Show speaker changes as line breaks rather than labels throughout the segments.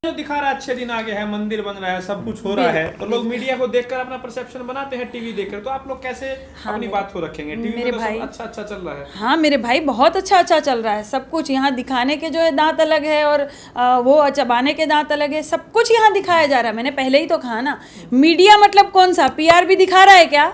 जो दिखा रहा है अच्छे दिन आगे है, मंदिर बन रहा है, सब कुछ हो रहा है, तो लोग मीडिया को देखकर अपना परसेप्शन बनाते हैं टीवी देखकर। तो आप लोग कैसे अपनी बात को रखेंगे? टीवी में तो सब अच्छा अच्छा चल रहा है।
हाँ मेरे भाई, बहुत अच्छा अच्छा चल रहा है सब कुछ। यहाँ दिखाने के जो है दांत अलग है और वो चबाने के दांत अलग है। सब कुछ यहाँ दिखाया जा रहा है। मैंने पहले ही तो कहा ना, मीडिया मतलब कौन सा पीआर भी दिखा रहा है क्या?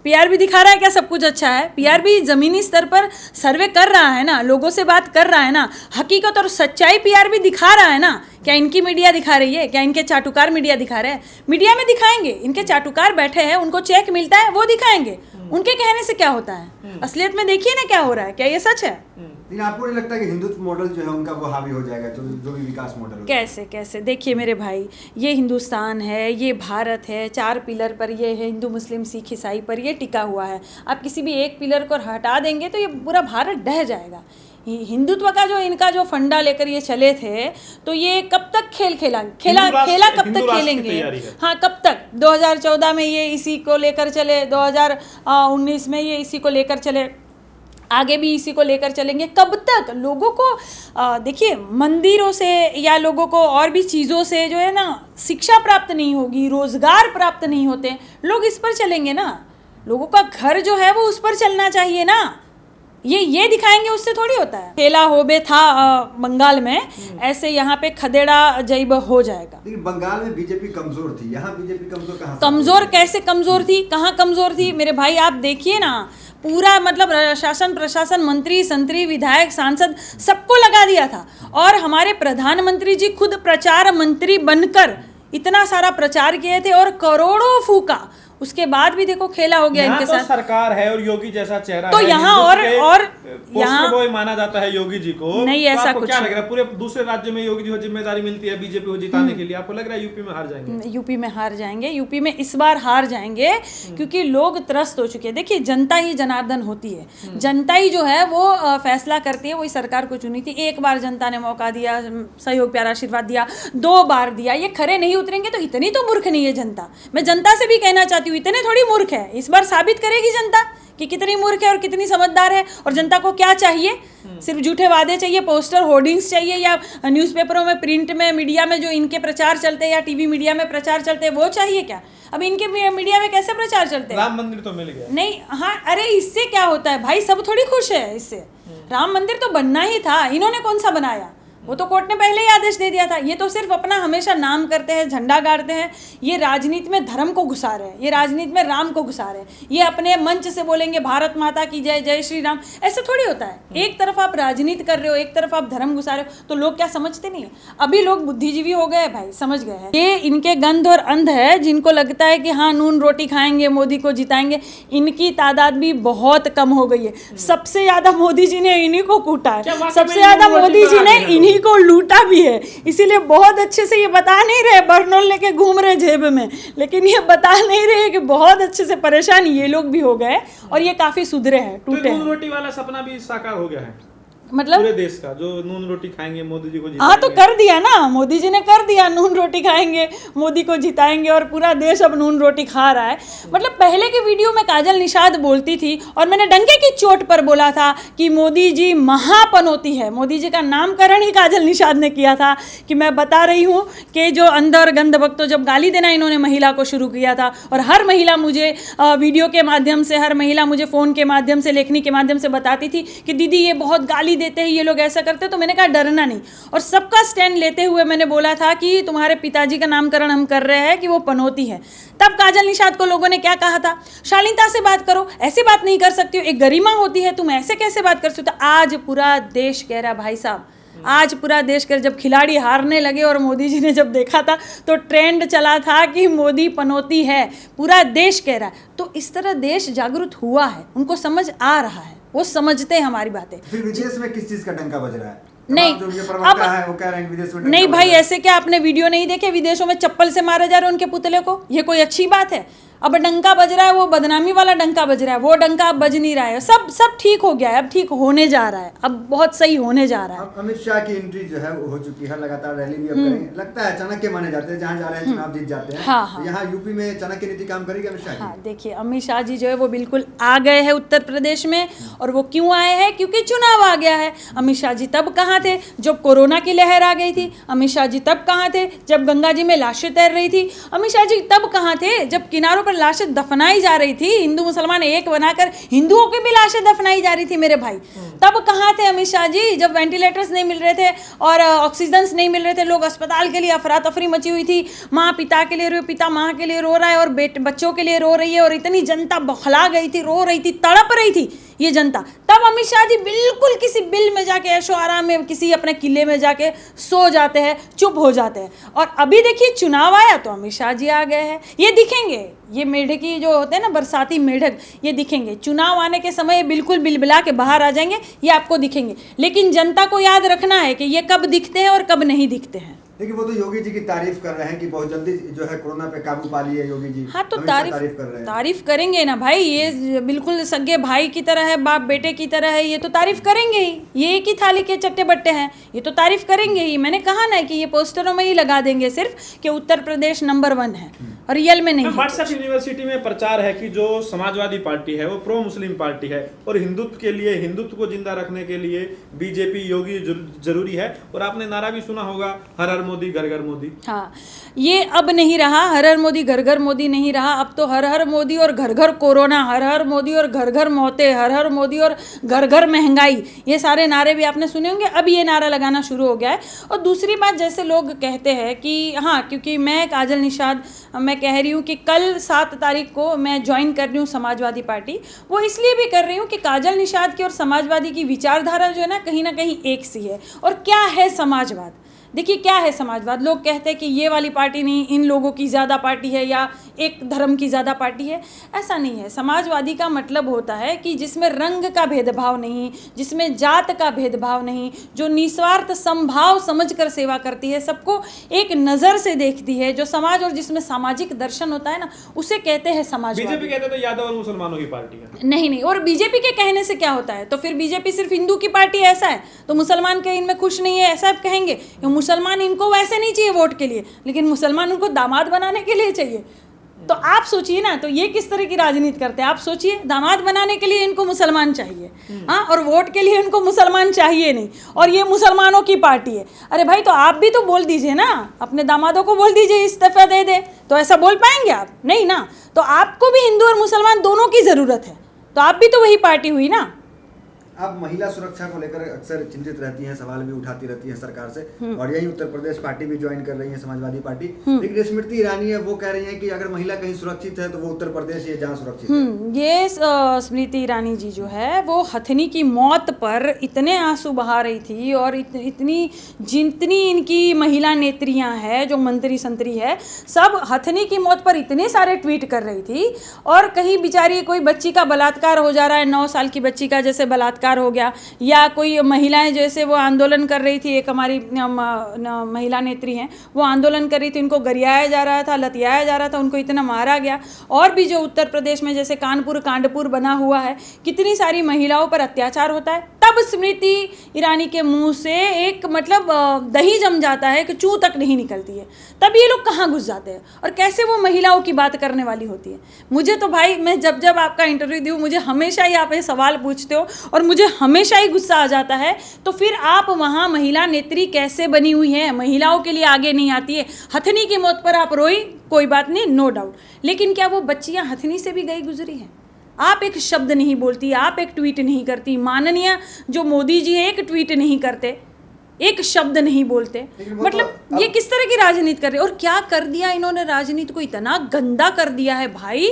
पीआर भी दिखा रहा है क्या सब कुछ अच्छा है? पीआर भी जमीनी स्तर पर सर्वे कर रहा है ना, लोगों से बात कर रहा है ना, हकीकत और सच्चाई पीआर भी दिखा रहा है ना। क्या इनकी मीडिया दिखा रही है? क्या इनके चाटुकार मीडिया दिखा रहे हैं? मीडिया में दिखाएंगे, इनके चाटुकार बैठे हैं, उनको चेक मिलता है, वो दिखाएंगे। उनके कहने से क्या होता है? असलियत में देखिए ना क्या हो रहा है। क्या ये सच है?
लेकिन आपको नहीं लगता कि हिंदुत्व मॉडल जो है उनका वो हावी हो जाएगा, जो भी विकास मॉडल?
कैसे कैसे? देखिए मेरे भाई, ये हिंदुस्तान है, ये भारत है, 4 पिलर पर ये है, हिंदू मुस्लिम सिख ईसाई पर ये टिका हुआ है। आप किसी भी एक पिलर को हटा देंगे तो ये पूरा भारत ढह जाएगा। हिंदुत्व का जो इनका जो फंडा लेकर ये चले थे, तो ये कब तक खेला कब तक खेलेंगे? हाँ, कब तक? 2014 में ये इसी को लेकर चले, 2019 में ये इसी को लेकर चले, आगे भी इसी को लेकर चलेंगे। कब तक? लोगों को देखिए, मंदिरों से या लोगों को और भी चीज़ों से जो है ना शिक्षा प्राप्त नहीं होगी, रोजगार प्राप्त नहीं होते, लोग इस पर चलेंगे ना। लोगों का घर जो है वो उस पर चलना चाहिए ना। ये दिखाएंगे उससे थोड़ी होता है। खेला होबे था बंगाल में, ऐसे यहाँ पे खदेड़ा जैब हो जाएगा।
लेकिन बंगाल में बीजेपी कमजोर थी, यहाँ बीजेपी कमजोर कहाँ?
कमजोर कैसे कमजोर थी? कहाँ कमजोर थी मेरे भाई? आप देखिए ना, पूरा मतलब शासन प्रशासन, मंत्री संतरी, विधायक, सांसद, सबको लगा दिया था। और हमारे प्रधानमंत्री जी खुद प्रचार मंत्री बनकर इतना सारा प्रचार किए थे और करोड़ों फूका। उसके बाद भी देखो खेला हो गया इनके
तो
साथ।
सरकार है और योगी जैसा चेहरा
तो
है,
यहाँ और
यहाँ बॉय माना जाता है योगी जी को।
नहीं,
तो
ऐसा
आपको
कुछ
क्या लग रहा है? पूरे दूसरे राज्य में योगी जी को जिम्मेदारी मिलती है बीजेपी को जिताने के लिए, आपको लग रहा है यूपी में हार जाएंगे?
यूपी में हार जाएंगे। यूपी में इस बार हार जाएंगे क्योंकि लोग त्रस्त हो चुके हैं। देखिए, जनता ही जनार्दन होती है। जनता ही जो है वो फैसला करती है। वही सरकार को चुनी थी, एक बार जनता ने मौका दिया, सहयोग प्यार आशीर्वाद दिया, 2 बार दिया, ये खरे नहीं उतरेंगे। तो इतनी तो मूर्ख नहीं है जनता। मैं जनता से भी कहना चाहती हूँ, इतने थोड़ी मूर्ख है। इस बार साबित करेगी जनता कि कितनी मूर्ख है और कितनी समझदार है। और जनता को क्या चाहिए? सिर्फ झूठे वादे चाहिए, पोस्टर होर्डिंग्स चाहिए, या न्यूज़पेपरों में, प्रिंट में, मीडिया में जो इनके प्रचार चलते हैं या टीवी मीडिया में प्रचार चलते हैं, वो चाहिए क्या? अब इनके मीडिया में कैसे प्रचार चलते हैं?
राम मंदिर तो मिल गया।
नहीं, हाँ, अरे इससे क्या होता है भाई? सब थोड़ी खुश है इससे। राम मंदिर तो बनना ही था। इन्होंने कौन सा बनाया? वो तो कोर्ट ने पहले ही आदेश दे दिया था। ये तो सिर्फ अपना हमेशा नाम करते हैं, झंडा गाड़ते हैं। ये राजनीति में धर्म को घुसा रहे हैं, ये राजनीति में राम को घुसा रहे हैं। ये अपने मंच से बोलेंगे भारत माता की जय, जय श्री राम। ऐसे थोड़ी होता है। एक तरफ आप राजनीति कर रहे हो, एक तरफ आप धर्म घुसा रहे हो, तो लोग क्या समझते नहीं है? अभी लोग बुद्धिजीवी हो गए भाई, समझ गए हैं। ये इनके गंध और अंध है, जिनको लगता है कि हाँ नून रोटी खाएंगे, मोदी को जिताएंगे। इनकी तादाद भी बहुत कम हो गई है। सबसे ज्यादा मोदी जी ने इन्हीं को कूटा है, सबसे ज्यादा मोदी जी ने इन्हीं को लूटा भी है। इसीलिए बहुत अच्छे से ये बता नहीं रहे, बर्नोल लेके घूम रहे जेब में, लेकिन ये बता नहीं रहे कि बहुत अच्छे से परेशान ये लोग भी हो गए और ये काफी सुधरे हैं, टूटे हैं।
नून रोटी वाला सपना भी साकार हो गया है
मतलब
पूरे देश का, जो नून रोटी खाएंगे मोदी जी को जिताएंगे।
हाँ, तो कर दिया ना, मोदी जी ने कर दिया। नून रोटी खाएंगे, मोदी को जिताएंगे, और पूरा देश अब नून रोटी खा रहा है। मतलब पहले की वीडियो में काजल निषाद बोलती थी और मैंने डंके की चोट पर बोला था कि मोदी जी महापनौती है। मोदी जी का नामकरण ही काजल निषाद ने किया था कि मैं बता रही हूँ कि जो अंदर गंध भक्तों, जब गाली देना इन्होंने महिला को शुरू किया था, और हर महिला मुझे वीडियो के माध्यम से, हर महिला मुझे फ़ोन के माध्यम से, लेखनी के माध्यम से बताती थी कि दीदी ये बहुत गाली देते हैं, ये लोग ऐसा करते हैं। तो मैंने कहा डरना नहीं, और सबका स्टैंड लेते हुए मैंने बोला था कि तुम्हारे पिताजी का नामकरण हम कर रहे हैं कि वो पनौती है। तब काजल निषाद को लोगों ने क्या कहा था? शालीनता से बात करो, ऐसे बात नहीं कर सकती हो, एक गरिमा होती है, तुम ऐसे कैसे बात कर सकते हो? आज पूरा देश कह रहा भाई साहब, आज पूरा देश कर, जब खिलाड़ी हारने लगे और मोदी जी ने जब देखा था तो ट्रेंड चला था कि मोदी पनौती है, पूरा देश कह रहा है। तो इस तरह देश जागरूक हुआ है, उनको समझ आ रहा है, वो समझते हैं हमारी बातें।
फिर विदेश में किस चीज का डंका बज रहा है?
नहीं,
जो ये प्रवक्ता है वो कह रहे हैं विदेश में
नहीं भाई, ऐसे क्या? आपने वीडियो नहीं देखे? विदेशों में चप्पल से मारे जा रहे हैं उनके पुतले को। ये कोई अच्छी बात है? अब डंका बज रहा है, वो बदनामी वाला डंका बज रहा है, वो डंका अब बज नहीं रहा है, सब ठीक हो गया है, अब ठीक होने जा रहा है, अब बहुत सही होने जा रहा है।
अब अमित शाह की एंट्री जो है वो हो चुकी है, लगातार रैली भी अब करेंगे, लगता है चाणक्य माने जाते हैं, जहाँ जा रहे हैं चुनाव जीत जाते हैं।
हाँ।
यहाँ यूपी में चाणक्य नीति काम करेगी अमित शाह की?
हाँ, देखिए अमित शाह जी जो है वो बिल्कुल आ गए हैं उत्तर प्रदेश में, और वो क्यों आए हैं? क्योंकि चुनाव आ गया है। अमित शाह जी तब कहाँ थे जब कोरोना की लहर आ गई थी? अमित शाह जी तब कहाँ थे जब गंगा जी में लाशें तैर रही थी? अमित शाह जी तब कहाँ थे जब किनारों पर लाशें दफनाई जा रही थी, हिंदू मुसलमान एक बनाकर हिंदुओं की भी लाशें दफनाई जा रही थी मेरे भाई? तब कहाँ थे अमित शाह जी जब वेंटिलेटर्स नहीं मिल रहे थे और ऑक्सीजन नहीं मिल रहे थे, लोग अस्पताल के लिए अफरा तफरी मची हुई थी, माँ पिता के लिए रो, पिता माँ के लिए रो रहा है और बच्चों के लिए रो रही है, और इतनी जनता बौखला गई थी, रो रही थी, तड़प रही थी ये जनता। तब अमित शाह जी बिल्कुल किसी बिल में जाके ऐशो आराम में किसी अपने किले में जाके सो जाते हैं, चुप हो जाते हैं। और अभी देखिए चुनाव आया तो अमित शाह जी आ गए हैं, ये दिखेंगे, ये मेढकी जो होते हैं ना बरसाती मेढक, ये दिखेंगे चुनाव आने के समय, बिल्कुल बिलबिला के बाहर आ जाएंगे, ये आपको दिखेंगे। लेकिन जनता को याद रखना है कि ये कब दिखते हैं और कब नहीं दिखते हैं।
देखिए वो तो योगी जी की तारीफ कर रहे हैं कि बहुत जल्दी जो है कोरोना पे काबू पा लिए योगी जी।
हाँ, तो
तारीफ कर रहे हैं।
तारीफ करेंगे ना भाई, ये बिल्कुल सगे भाई की तरह है, बाप बेटे की तरह है, ये तो तारीफ करेंगे ही, ये एक ही थाली के चट्टे बट्टे हैं, ये तो तारीफ करेंगे ही। मैंने कहा ना कि ये पोस्टरों में ही लगा देंगे सिर्फ कि उत्तर प्रदेश नंबर 1 है, और रियल में नहीं।
व्हाट्सएप यूनिवर्सिटी में प्रचार है कि जो समाजवादी पार्टी है वो प्रो मुस्लिम पार्टी है, और हिंदुत्व के लिए, हिंदुत्व को जिंदा रखने के लिए बीजेपी योगी जरूरी है। और आपने नारा भी सुना होगा, हर हर मोदी घर घर मोदी।
हाँ, ये अब नहीं रहा हर हर मोदी घर घर मोदी, नहीं रहा, अब तो हर हर मोदी और घर घर कोरोना, हर हर मोदी और घर घर मौतें, हर हर मोदी और घर घर महंगाई, ये सारे नारे भी आपने सुने होंगे। अब ये नारा लगाना शुरू हो गया है। और दूसरी बात, जैसे लोग कहते हैं कि हाँ, क्योंकि मैं काजल निषाद, मैं कह रही हूँ कि कल 7 तारीख को मैं ज्वाइन कर रही हूँ समाजवादी पार्टी। वो इसलिए भी कर रही हूँ कि काजल निषाद की और समाजवादी की विचारधारा जो है ना कहीं एक सी है। और क्या है समाजवाद? देखिए क्या है समाजवाद। लोग कहते हैं कि ये वाली पार्टी नहीं, इन लोगों की ज़्यादा पार्टी है या एक धर्म की ज़्यादा पार्टी है, ऐसा नहीं है। समाजवादी का मतलब होता है कि जिसमें रंग का भेदभाव नहीं, जिसमें जात का भेदभाव नहीं, जो निस्वार्थ समभाव समझकर सेवा करती है, सबको एक नज़र से देखती है, जो समाज और जिसमें सामाजिक दर्शन होता है ना, उसे कहते हैं समाजवादी।
बीजेपी कहते तो यादव और मुसलमानों की पार्टी है।
नहीं, और बीजेपी के कहने से क्या होता है? तो फिर बीजेपी सिर्फ हिंदू की पार्टी ऐसा है तो मुसलमान के इनमें खुश नहीं है ऐसा आप कहेंगे? मुसलमान इनको वैसे नहीं चाहिए वोट के लिए, लेकिन मुसलमान उनको दामाद बनाने के लिए चाहिए। तो आप सोचिए ना, तो ये किस तरह की राजनीति करते हैं? आप सोचिए, दामाद बनाने के लिए इनको मुसलमान चाहिए, हाँ, और वोट के लिए इनको मुसलमान चाहिए नहीं, और ये मुसलमानों की पार्टी है। अरे भाई, तो आप भी तो बोल दीजिए ना, अपने दामादों को बोल दीजिए इस्तीफा दे दे, तो ऐसा बोल पाएंगे आप? नहीं ना। तो आपको भी हिंदू और मुसलमान दोनों की ज़रूरत है, तो आप भी तो वही पार्टी हुई ना।
आप महिला सुरक्षा को लेकर अक्सर चिंतित रहती हैं, सवाल भी उठाती रहती हैं सरकार से, और यही उत्तर प्रदेश पार्टी भी ज्वाइन कर रही है समाजवादी पार्टी। लेकिन स्मृति ईरानी है, वो कह रही हैं कि अगर महिला कहीं सुरक्षित है तो वो उत्तर प्रदेश ये जहाँ सुरक्षित है।
ये स्मृति ईरानी जी जो है वो हथनी की मौत पर इतने आंसू बहा रही थी, और इतनी जितनी इनकी महिला नेत्रियां हैं, जो मंत्री संतरी है, सब हथनी की मौत पर इतने सारे ट्वीट कर रही थी। और कहीं बेचारी कोई बच्ची का बलात्कार हो जा रहा है, 9 साल की बच्ची का जैसे बलात्कार हो गया, या कोई महिलाएं जैसे वो आंदोलन कर रही थी, एक हमारी महिला नेत्री हैं, वो आंदोलन कर रही थी, उनको गरियाया जा रहा था, लतियाया जा रहा था, उनको इतना मारा गया। और भी जो उत्तर प्रदेश में जैसे कानपुर कांडपुर बना हुआ है, कितनी सारी महिलाओं पर अत्याचार होता है, तब स्मृति ईरानी के मुंह से एक मतलब दही जम जाता है कि चूं तक नहीं निकलती है। तब ये लोग कहाँ घुस जाते हैं और कैसे वो महिलाओं की बात करने वाली होती है। मुझे तो भाई, मैं जब जब आपका इंटरव्यू दूँ, मुझे हमेशा ही आप ये सवाल पूछते हो और मुझे हमेशा ही गुस्सा आ जाता है। तो फिर आप वहाँ महिला नेत्री कैसे बनी हुई हैं? महिलाओं के लिए आगे नहीं आती है। हथनी की मौत पर आप रोई, कोई बात नहीं, नो डाउट, लेकिन क्या वो बच्चियाँ हथनी से भी गई गुजरी हैं? आप एक शब्द नहीं बोलती, आप एक ट्वीट नहीं करती, माननीय जो मोदी जी है एक ट्वीट नहीं करते, एक शब्द नहीं बोलते। मतलब ये किस तरह की राजनीति कर रहे हैं? और क्या कर दिया इन्होंने, राजनीति को इतना गंदा कर दिया है भाई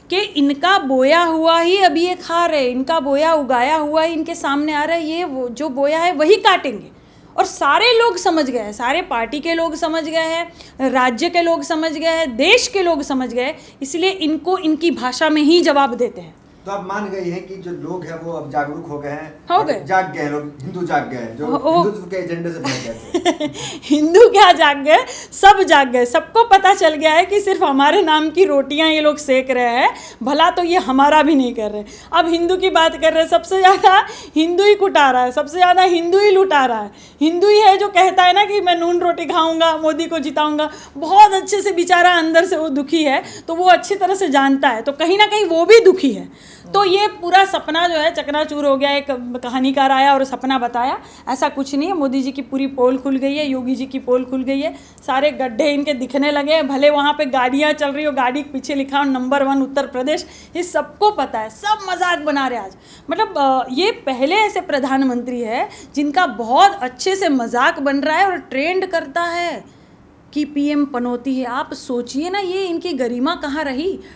कि इनका बोया हुआ ही अभी ये खा रहे, इनका बोया उगाया हुआ ही इनके सामने आ रहा है, ये वो जो बोया है वही काटेंगे। और सारे लोग समझ गए हैं, सारे पार्टी के लोग समझ गए हैं, राज्य के लोग समझ गए हैं, देश के लोग समझ गए, इसलिए इनको इनकी भाषा में ही जवाब देते हैं।
तो आप मान गई हैं कि जो लोग हैं वो अब जागरूक हो गए हैं,
हो गए।
जाग गए हैं लोग, हिंदू जाग गए हैं, जो हिंदुत्व के एजेंडे से भटक गए थे।
हिंदू क्या जाग गए, सब जाग गए। सबको पता चल गया है कि सिर्फ हमारे नाम की रोटियां ये लोग सेक रहे हैं, भला तो ये हमारा भी नहीं कर रहे। अब हिंदू की बात कर रहे हैं, सबसे ज़्यादा हिंदू ही कुटा रहा है, सबसे ज़्यादा हिंदू ही लुटा रहा है। हिंदू ही है जो कहता है ना कि मैं नून रोटी खाऊंगा, मोदी को जिताऊंगा। बहुत अच्छे से बेचारा अंदर से वो दुखी है, तो वो अच्छी तरह से जानता है, तो कहीं ना कहीं वो भी दुखी है। तो ये पूरा सपना जो है चकनाचूर हो गया। एक कहानीकार आया और सपना बताया, ऐसा कुछ नहीं है। मोदी जी की पूरी पोल खुल गई है, योगी जी की पोल खुल गई है, सारे गड्ढे इनके दिखने लगे हैं। भले वहाँ पे गाड़ियाँ चल रही हो, गाड़ी के पीछे लिखा हो नंबर 1 उत्तर प्रदेश, ये सबको पता है, सब मजाक बना रहे आज। मतलब ये पहले ऐसे प्रधानमंत्री है जिनका बहुत अच्छे से मजाक बन रहा है और ट्रेंड करता है कि पीएम पनौती है। आप सोचिए ना, ये इनकी गरिमा कहाँ रही।